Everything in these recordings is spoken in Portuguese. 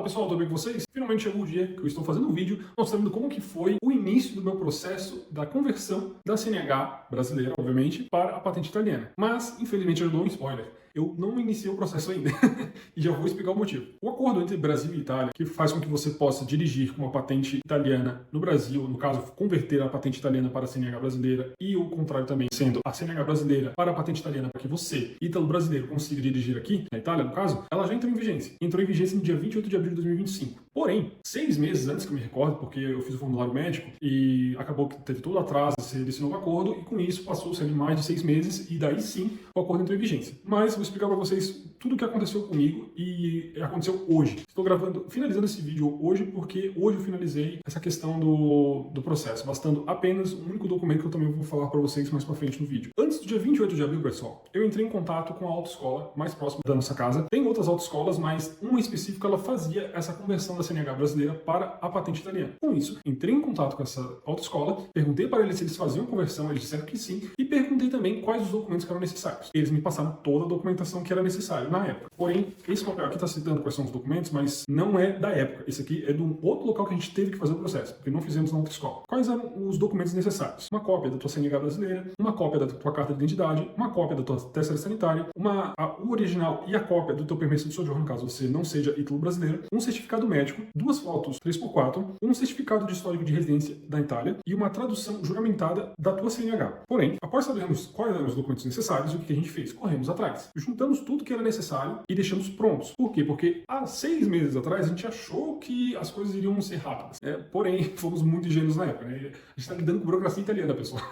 pessoal, tudo bem com vocês? Finalmente chegou o dia que eu estou fazendo um vídeo mostrando como que foi o início do meu processo da conversão da CNH brasileira, obviamente, para a patente italiana. Mas, infelizmente, eu dou um spoiler. Eu não iniciei o processo ainda e já vou explicar o motivo. O acordo entre Brasil e Itália, que faz com que você possa dirigir com uma patente italiana no Brasil, no caso, converter a patente italiana para a CNH brasileira, e o contrário também, sendo a CNH brasileira para a patente italiana, para que você, ítalo brasileiro, consiga dirigir aqui, na Itália, no caso, ela já entrou em vigência. Entrou em vigência no dia 28 de abril de 2025. Porém, 6 meses antes que eu me recordo, porque eu fiz o formulário médico e acabou que teve todo atraso desse novo acordo, e com isso passou-se ali mais de 6 meses, e daí sim o acordo entrou em vigência. Mas vou explicar para vocês tudo o que aconteceu comigo e aconteceu hoje. Estou finalizando esse vídeo hoje porque hoje eu finalizei essa questão do processo, bastando apenas um único documento que eu também vou falar para vocês mais para frente no vídeo. Antes do dia 28 de abril, pessoal, eu entrei em contato com a autoescola mais próxima da nossa casa. Tem outras autoescolas, mas uma específica ela fazia essa conversão da CNH brasileira para a patente italiana. Com isso, entrei em contato com essa autoescola, perguntei para eles se eles faziam conversão, eles disseram que sim, e perguntei também quais os documentos que eram necessários. Eles me passaram toda a documentação que era necessário na época. Porém, esse papel aqui está citando quais são os documentos, mas não é da época. Esse aqui é de um outro local que a gente teve que fazer o processo, porque não fizemos na outra escola. Quais eram os documentos necessários? Uma cópia da tua CNH brasileira, uma cópia da tua carta de identidade, uma cópia da tua testa sanitária, o original e a cópia do teu permesso de sojourno, caso você não seja ítalo brasileiro, um certificado médico, 2 fotos 3x4, um certificado de histórico de residência da Itália e uma tradução juramentada da tua CNH. Porém, após sabermos quais eram os documentos necessários, o que a gente fez? Corremos atrás. Juntamos tudo que era necessário e deixamos prontos. Por quê? Porque há 6 meses atrás a gente achou que as coisas iriam ser rápidas. Porém, fomos muito ingênuos na época. A gente está lidando com burocracia italiana, pessoal.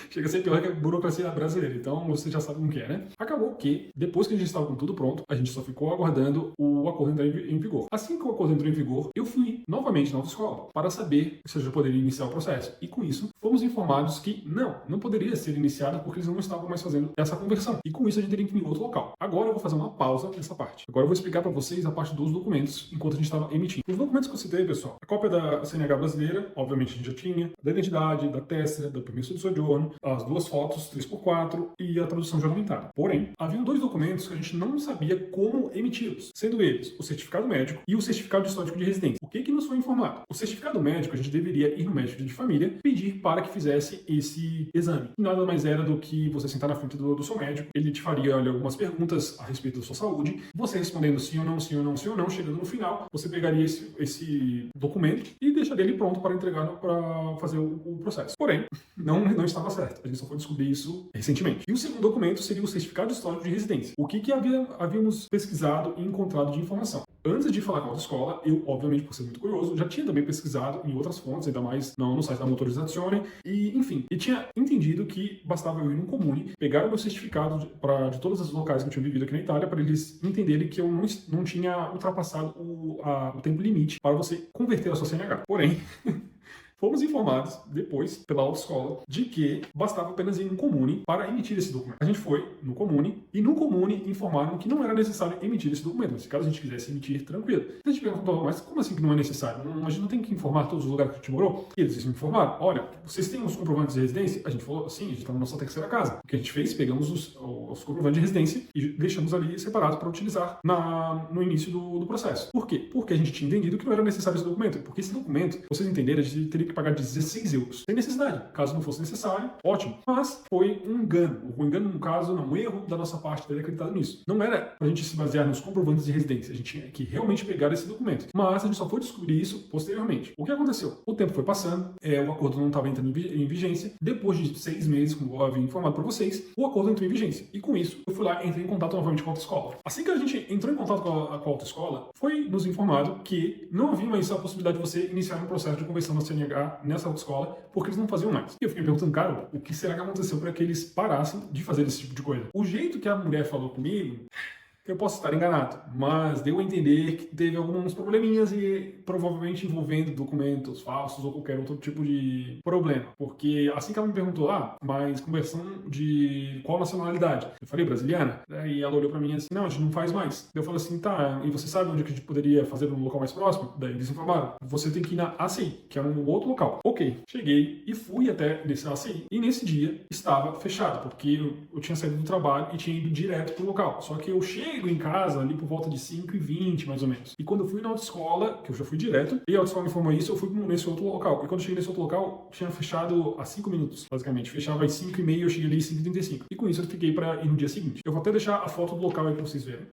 Chega a ser pior que a burocracia brasileira. Então, você já sabe como que é, né? Acabou que, depois que a gente estava com tudo pronto, a gente só ficou aguardando o acordo entrar em vigor. Assim que o acordo entrou em vigor, eu fui novamente na autoescola para saber se eu já poderia iniciar o processo. E com isso, fomos informados que não poderia ser iniciado porque eles não estavam mais fazendo essa conversão. E com isso, a gente teria que ir em outro local. Agora eu vou fazer uma pausa nessa parte. Agora eu vou explicar para vocês a parte dos documentos enquanto a gente estava emitindo. Os documentos que eu citei, pessoal, a cópia da CNH brasileira, obviamente a gente já tinha, da identidade, da testa, do permesso de sojourno, as 2 fotos 3x4 e a tradução juramentada. Porém, haviam 2 documentos que a gente não sabia como emiti-los, sendo eles o certificado médico e o certificado de histórico de residência. O que nos foi informado? O certificado médico, a gente deveria ir no médico de família, pedir para que fizesse esse exame. E nada mais era do que você sentar na frente do seu médico, ele te faria algumas perguntas a respeito da sua saúde, você respondendo sim ou não, sim ou não, sim ou não, chegando no final, você pegaria esse documento e deixaria ele pronto para entregar para fazer o processo. Porém, não estava certo. A gente só foi descobrir isso recentemente. E o segundo documento seria o certificado histórico de residência. O que havíamos pesquisado e encontrado de informação? Antes de falar com a autoescola, eu, obviamente, por ser muito curioso, já tinha também pesquisado em outras fontes, ainda mais no site da Motorizzazione, e, enfim, e tinha entendido que bastava eu ir num comune, pegar o meu certificado de todos os locais que eu tinha vivido aqui na Itália, para eles entenderem que eu não tinha ultrapassado o tempo limite para você converter a sua CNH. Porém, fomos informados depois, pela autoescola, de que bastava apenas ir em um comune para emitir esse documento. A gente foi no comune, e no comune informaram que não era necessário emitir esse documento. Mas caso a gente quisesse emitir, tranquilo. A gente perguntou, mas como assim que não é necessário? A gente não tem que informar todos os lugares que a gente morou? E eles me informaram, olha, vocês têm os comprovantes de residência? A gente falou, sim, a gente está na nossa 3ª casa. O que a gente fez? Pegamos os comprovantes de residência e deixamos ali separados para utilizar no início do processo. Por quê? Porque a gente tinha entendido que não era necessário esse documento. Porque esse documento, vocês entenderem, a gente teria que pagar 16 euros. Sem necessidade. Caso não fosse necessário, ótimo. Mas foi um engano. Um engano, no caso, não, um erro da nossa parte ter acreditado nisso. Não era pra gente se basear nos comprovantes de residência. A gente tinha que realmente pegar esse documento. Mas a gente só foi descobrir isso posteriormente. O que aconteceu? O tempo foi passando, o acordo não estava entrando em vigência. Depois de 6 meses, como eu havia informado para vocês, o acordo entrou em vigência. E com isso, eu fui lá e entrei em contato novamente com a autoescola. Assim que a gente entrou em contato com a autoescola, foi nos informado que não havia mais a possibilidade de você iniciar um processo de conversão da CNH nessa autoescola, porque eles não faziam mais. E eu fiquei perguntando, cara, o que será que aconteceu para que eles parassem de fazer esse tipo de coisa? O jeito que a mulher falou comigo, eu posso estar enganado, mas deu a entender que teve alguns probleminhas e provavelmente envolvendo documentos falsos ou qualquer outro tipo de problema. Porque assim que ela me perguntou, mas conversão de qual nacionalidade? Eu falei, brasiliana. E ela olhou pra mim assim, não, a gente não faz mais. Eu falei assim, tá, e você sabe onde que a gente poderia fazer no local mais próximo? Daí eles informaram, você tem que ir na ACI, que é um outro local. Ok, cheguei e fui até nesse ACI. E nesse dia estava fechado, porque eu tinha saído do trabalho e tinha ido direto pro local. Só que eu chego chego em casa ali por volta de 5h20, mais ou menos. E quando eu fui na autoescola, que eu já fui direto, e a autoescola me informou isso, eu fui nesse outro local. E quando eu cheguei nesse outro local, tinha fechado há 5 minutos, basicamente. Fechava às 5h30, eu cheguei ali às 5h35. E com isso eu fiquei para ir no dia seguinte. Eu vou até deixar a foto do local aí para vocês verem.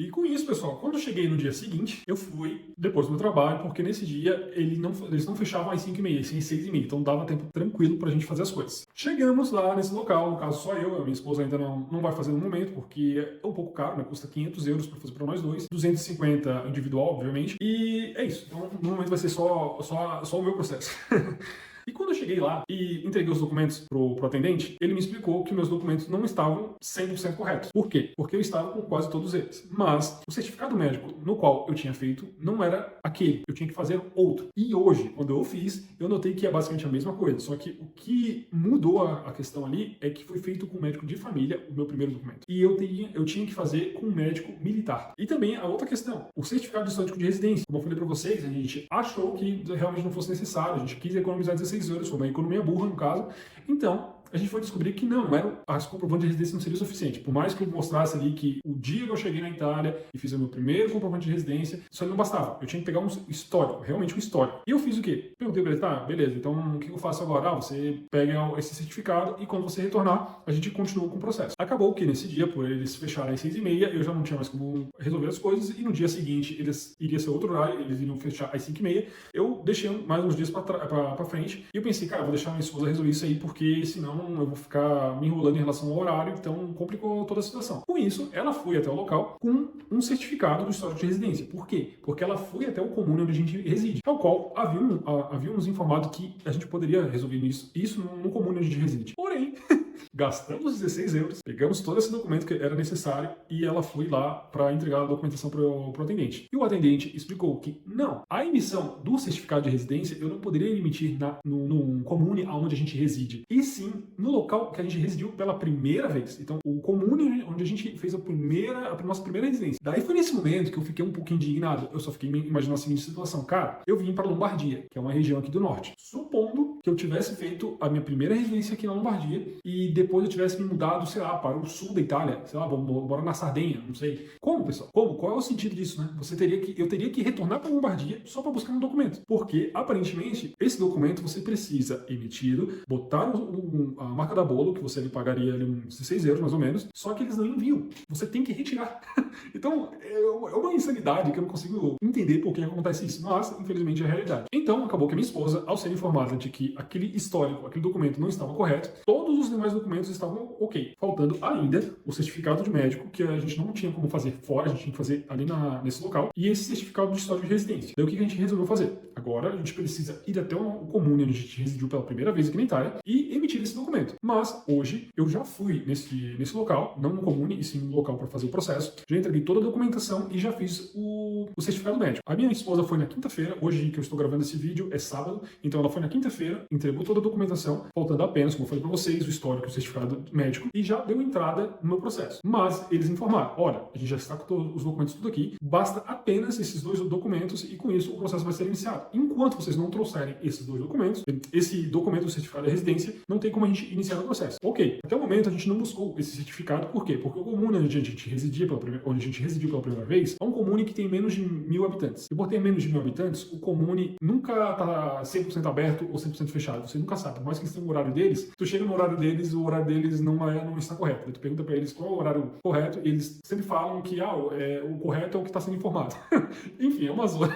E com isso, pessoal, quando eu cheguei no dia seguinte, eu fui depois do meu trabalho, porque nesse dia eles não fechavam às 5h30, sim às 6h30, então dava tempo tranquilo pra gente fazer as coisas. Chegamos lá nesse local, no caso só eu, a minha esposa ainda não vai fazer no momento, porque é um pouco caro, né? Custa 500 euros pra fazer pra nós dois, 250 individual, obviamente, e é isso. Então, no momento vai ser só o meu processo. E quando eu cheguei lá e entreguei os documentos pro atendente, ele me explicou que meus documentos não estavam 100% corretos. Por quê? Porque eu estava com quase todos eles. Mas o certificado médico no qual eu tinha feito não era aquele. Eu tinha que fazer outro. E hoje, quando eu fiz, eu notei que é basicamente a mesma coisa. Só que o que mudou a questão ali é que foi feito com um médico de família, o meu primeiro documento. E eu tinha que fazer com um médico militar. E também a outra questão, o certificado histórico de residência. Como eu falei para vocês, a gente achou que realmente não fosse necessário. A gente quis economizar 16 euros, foi uma economia burra no caso. Então, a gente foi descobrir que não as comprovantes de residência não seria suficiente. Por mais que eu mostrasse ali que o dia que eu cheguei na Itália e fiz o meu primeiro comprovante de residência, isso ali não bastava. Eu tinha que pegar um histórico, realmente um histórico. E eu fiz o quê? Perguntei para ele, tá, beleza, então o que eu faço agora? Ah, você pega esse certificado e quando você retornar, a gente continua com o processo. Acabou que nesse dia, por eles fecharem às 6h30, eu já não tinha mais como resolver as coisas e no dia seguinte iria ser outro horário, eles iriam fechar às 5h30. Eu deixei mais uns dias para frente e eu pensei, cara, eu vou deixar minha esposa resolver isso aí porque senão eu vou ficar me enrolando em relação ao horário, então complicou toda a situação. Com isso, ela foi até o local com um certificado do histórico de residência. Por quê? Porque ela foi até o comune onde a gente reside, ao qual havia nos informado que a gente poderia resolver isso no comune onde a gente reside. Porém, gastamos 16 euros, pegamos todo esse documento que era necessário e ela foi lá para entregar a documentação para o atendente. E o atendente explicou que não, a emissão do certificado de residência eu não poderia emitir no comune onde a gente reside, e sim no local que a gente residiu pela primeira vez. Então, o comune onde a gente fez a nossa primeira residência. Daí foi nesse momento que eu fiquei um pouco indignado. Eu só fiquei imaginando a seguinte situação. Cara, eu vim para Lombardia, que é uma região aqui do norte. Supondo que eu tivesse feito a minha primeira residência aqui na Lombardia e depois eu tivesse me mudado, sei lá, para o sul da Itália, sei lá, morar na Sardenha, não sei. Como, pessoal? Como? Qual é o sentido disso, né? Eu teria que retornar para a Lombardia só para buscar um documento. Porque, aparentemente, esse documento você precisa emitido, botar a marca da bolo, que você lhe pagaria ali uns 16 euros mais ou menos, só que eles não enviam. Você tem que retirar. Então, é uma insanidade que eu não consigo entender por que acontece isso, mas, infelizmente, é a realidade. Então, acabou que a minha esposa, ao ser informada de que aquele histórico, aquele documento não estava correto, todos os demais documentos estavam ok. Faltando ainda o certificado de médico, que a gente não tinha como fazer fora, a gente tinha que fazer ali nesse local, e esse certificado de história de residência. Daí o que a gente resolveu fazer? Agora, a gente precisa ir até o comune onde a gente residiu pela primeira vez aqui na Itália e emitir esse documento. Mas, hoje, eu já fui nesse local, não no comune, e sim no local para fazer o processo, já entreguei toda a documentação e já fiz o certificado médico. A minha esposa foi na quinta-feira, hoje que eu estou gravando esse vídeo é sábado, então ela foi na quinta-feira, entregou toda a documentação, faltando apenas, como eu falei para vocês, o histórico, o certificado médico, e já deu entrada no meu processo. Mas eles informaram, olha, a gente já está com todos os documentos tudo aqui, basta apenas esses 2 documentos e com isso o processo vai ser iniciado. Enquanto vocês não trouxerem esses 2 documentos, esse documento do certificado de residência, não tem como a gente iniciar o processo. Ok, até o momento a gente não buscou esse certificado, por quê? Porque o comune onde a gente residiu pela primeira vez é um comune que tem menos de 1000 habitantes. E por ter menos de 1000 habitantes, o comune nunca está 100% aberto ou 100% fechado. Você nunca sabe. Por mais que eles tenham o horário deles, tu chega no horário deles, o horário deles não está correto. Aí tu pergunta para eles qual é o horário correto e eles sempre falam que o correto é o que está sendo informado. Enfim, é uma zona.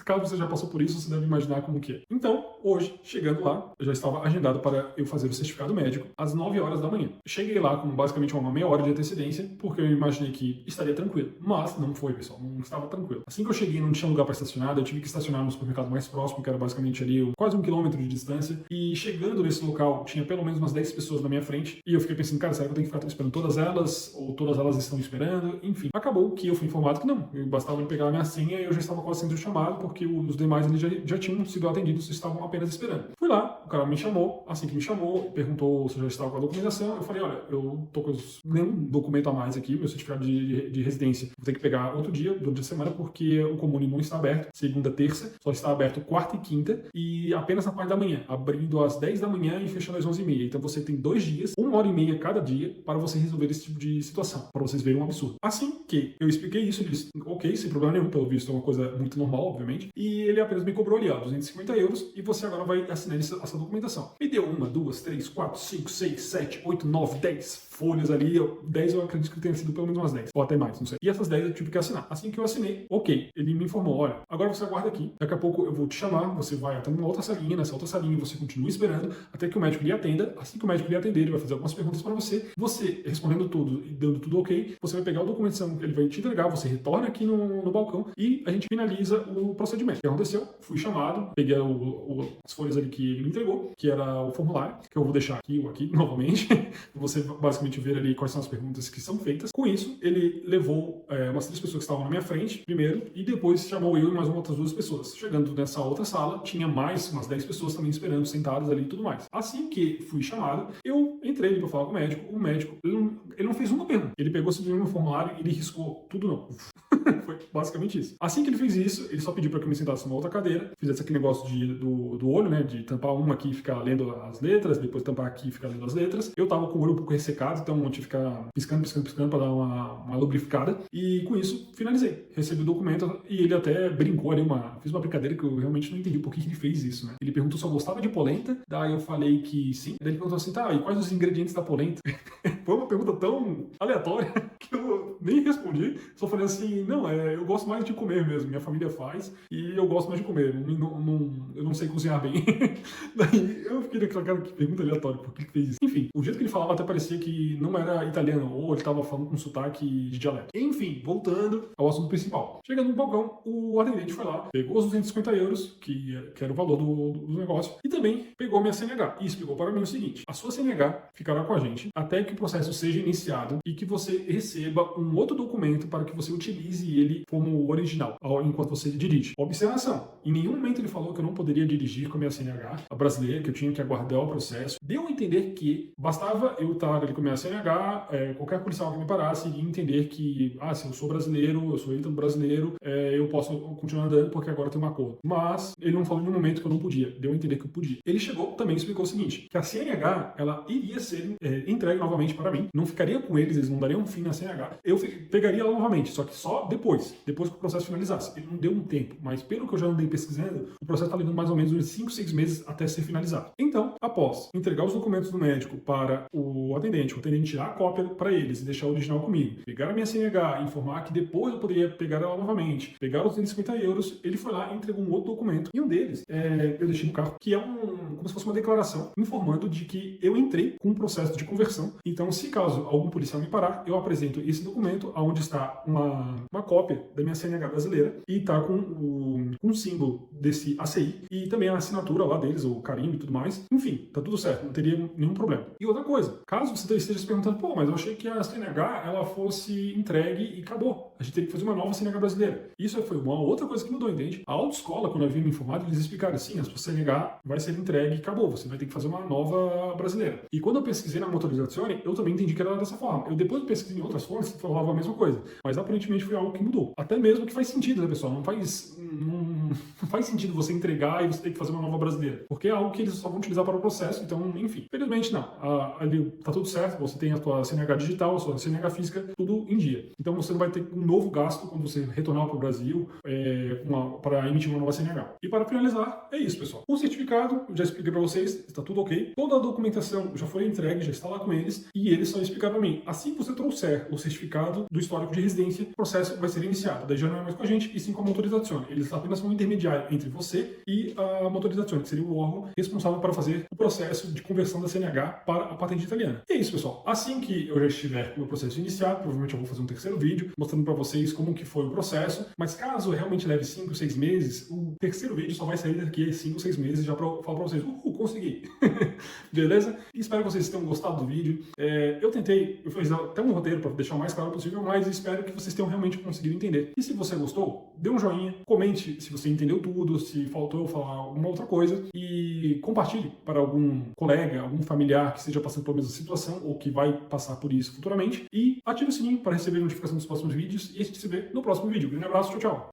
Caso você já passou por isso, você deve imaginar como que é. Então, hoje, chegando lá, eu já estava agendado para eu fazer o certificado médico às 9 horas da manhã. Cheguei lá com basicamente uma meia hora de antecedência, porque eu imaginei que estaria tranquilo. Mas não foi, pessoal. Não estava tranquilo. Assim que eu cheguei, não tinha lugar para estacionar, eu tive que estacionar no supermercado mais próximo, que era basicamente ali quase 1 quilômetro de distância. E chegando nesse local, tinha pelo menos umas 10 pessoas na minha frente. E eu fiquei pensando, cara, será que eu tenho que ficar esperando todas elas? Ou todas elas estão esperando? Enfim, acabou que eu fui informado que não. Eu bastava me pegar a minha senha e eu já estava quase sendo chamado, porque os demais ali já tinham sido atendidos, estavam apenas esperando. Fui lá, o cara me chamou, assim que me chamou, perguntou se eu já estava com a documentação. Eu falei, olha, eu tô com nenhum documento a mais aqui, meu certificado de residência. Vou ter que pegar outro dia, durante a semana, porque o comune não está aberto, segunda, terça, só está aberto quarta e quinta, e apenas na parte da manhã, abrindo às 10 da manhã e fechando às 11h30. Então você tem 2 dias, 1h30 cada dia, para você resolver esse tipo de situação, para vocês verem um absurdo. Assim que eu expliquei isso, ele disse, ok, sem problema nenhum, pelo visto é uma coisa muito normal, obviamente, e ele apenas me cobrou ali, ó, 250 euros, e você agora vai assinar essa documentação. Me deu 1, 2, 3, 4, 5, 6, 7, 8, 9, 10 folhas ali, 10 eu acredito que tenha sido pelo menos umas 10, ou até mais, não sei. E essas 10 eu tive que assinar. Assim que eu assinei, ok, ele me informou, olha, agora você aguarda aqui, daqui a pouco eu vou te chamar, você vai até uma outra salinha, nessa outra salinha você continua esperando até que o médico lhe atenda. Assim que o médico lhe atender, ele vai fazer algumas perguntas para você respondendo tudo e dando tudo ok, você vai pegar o documentação que ele vai te entregar, você retorna aqui no balcão e a gente finaliza o procedimento. O que aconteceu? Fui chamado, peguei as folhas ali que ele me entregou, que era o formulário, que eu vou deixar aqui ou aqui novamente, você basicamente ver ali quais são as perguntas que são feitas. Com isso, ele levou umas 3 pessoas que estavam na minha frente, primeiro, e depois chamou eu e mais outras 2 pessoas. Chegando nessa outra sala, tinha mais umas 10 pessoas também esperando, sentadas ali e tudo mais. Assim que fui chamado, eu entrei para falar com o médico, ele não fez uma pergunta. Ele pegou simplesmente meu formulário e ele riscou tudo não. Foi basicamente isso. Assim que ele fez isso, ele só pediu para que eu me sentasse numa outra cadeira, fizesse aquele negócio do olho, né, de tampar uma aqui e ficar lendo as letras, depois tampar aqui e ficar lendo as letras. Eu tava com o olho um pouco ressecado, então eu tive que ficar piscando para dar uma lubrificada. E com isso, finalizei. Recebi o documento e ele até brincou ali, fiz uma brincadeira que eu realmente não entendi por que ele fez isso, né? Ele perguntou se eu gostava de polenta, daí eu falei que sim. Daí ele perguntou assim, tá, e quais os ingredientes da polenta? Foi uma pergunta tão aleatória que eu nem respondi. Só falei assim, não, eu gosto mais de comer mesmo. Minha família faz e eu gosto mais de comer. Eu não sei cozinhar bem. Daí eu fiquei naquela cara, que pergunta aleatória, por que ele fez isso? Enfim, o jeito que ele falava até parecia que não era italiano, ou ele tava falando com sotaque de dialeto. Enfim, voltando ao assunto principal. Chegando no balcão, o atendente foi lá, pegou os 250 euros, que era o valor do negócio, e também pegou minha CNH e explicou para mim o seguinte, a sua CNH ficará com a gente até que o processo seja iniciado e que você receba um outro documento para que você utilize ele como original, enquanto você dirige. Observação, em nenhum momento ele falou que eu não poderia dirigir com a minha CNH, a brasileira, que eu tinha que aguardar o processo. Deu a entender que bastava eu estar ali com a minha CNH, qualquer policial que me parasse e entender que, se eu sou brasileiro, eu sou ítalo brasileiro, eu posso continuar andando porque agora tem um acordo. Mas ele não falou em nenhum momento que eu não podia, deu a entender que eu podia. Ele chegou, também explicou o seguinte, que a CNH, ela iria ser entregue novamente para mim, não ficaria com eles não dariam um fim na CNH, eu pegaria ela novamente, só que só depois que o processo finalizasse. Ele não deu um tempo, mas pelo que eu já andei pesquisando, o processo está levando mais ou menos uns 5, 6 meses até ser finalizado. Então, após entregar os documentos do médico para o atendente tirar a cópia para eles e deixar o original comigo, pegar a minha CNH, informar que depois eu poderia pegar ela novamente, pegar os 250 euros, ele foi lá e entregou um outro documento, e um deles eu deixei no carro, que é como se fosse uma declaração informando de que eu entrei com um processo de conversão. Então, se caso algum policial me parar, eu apresento esse documento, onde está uma cópia da minha CNH brasileira e está com um símbolo desse ACI e também a assinatura lá deles, o carimbo e tudo mais. Enfim, tá tudo certo, não teria nenhum problema. E outra coisa, caso você esteja se perguntando, pô, mas eu achei que a CNH ela fosse entregue e acabou. A gente teria que fazer uma nova CNH brasileira. Isso foi uma outra coisa que mudou, entende? A autoescola, quando eu vim me informar, eles explicaram assim, a sua CNH vai ser entregue e acabou, você vai ter que fazer uma nova brasileira. E quando eu pesquisei na Motorizazione, eu também entendi que era dessa forma. Eu depois pesquisei em outras fontes que falavam a mesma coisa, mas aparentemente foi algo que mudou. Até mesmo que faz sentido, né, pessoal? Não faz sentido você entregar e você ter que fazer uma nova brasileira, porque é algo que eles só vão utilizar para o processo, então, enfim. Felizmente, não. Ali tá tudo certo, você tem a sua CNH digital, a sua CNH física, tudo em dia. Então, você não vai ter um novo gasto quando você retornar para o Brasil para emitir uma nova CNH. E para finalizar, é isso, pessoal. O certificado, eu já expliquei para vocês, está tudo ok. Toda a documentação já foi entregue, já está lá com eles, e eles só explicaram para mim, assim que você trouxer o certificado do histórico de residência, o processo vai ser iniciado. Daí já não é mais com a gente, e sim com a Motorizazione. Eles apenas são um intermediário entre você e a Motorizazione, que seria o órgão responsável para fazer o processo de conversão da CNH para a patente italiana. E é isso, pessoal. Assim que eu já estiver com o processo iniciado, provavelmente eu vou fazer um terceiro vídeo mostrando para vocês como que foi o processo, mas caso realmente leve 5, 6 meses, o terceiro vídeo só vai sair daqui a 5, 6 meses, já para falar para vocês, consegui. Beleza? E espero que vocês tenham gostado do vídeo. Eu fiz até um roteiro para deixar o mais claro possível, mas espero que vocês tenham realmente conseguido entender. E se você gostou, dê um joinha, comente se você entendeu tudo, se faltou eu falar alguma outra coisa, e compartilhe para algum colega, algum familiar que esteja passando pela mesma situação ou que vai passar por isso futuramente, e ative o sininho para receber notificação dos próximos vídeos, e a gente se vê no próximo vídeo. Grande abraço, tchau, tchau!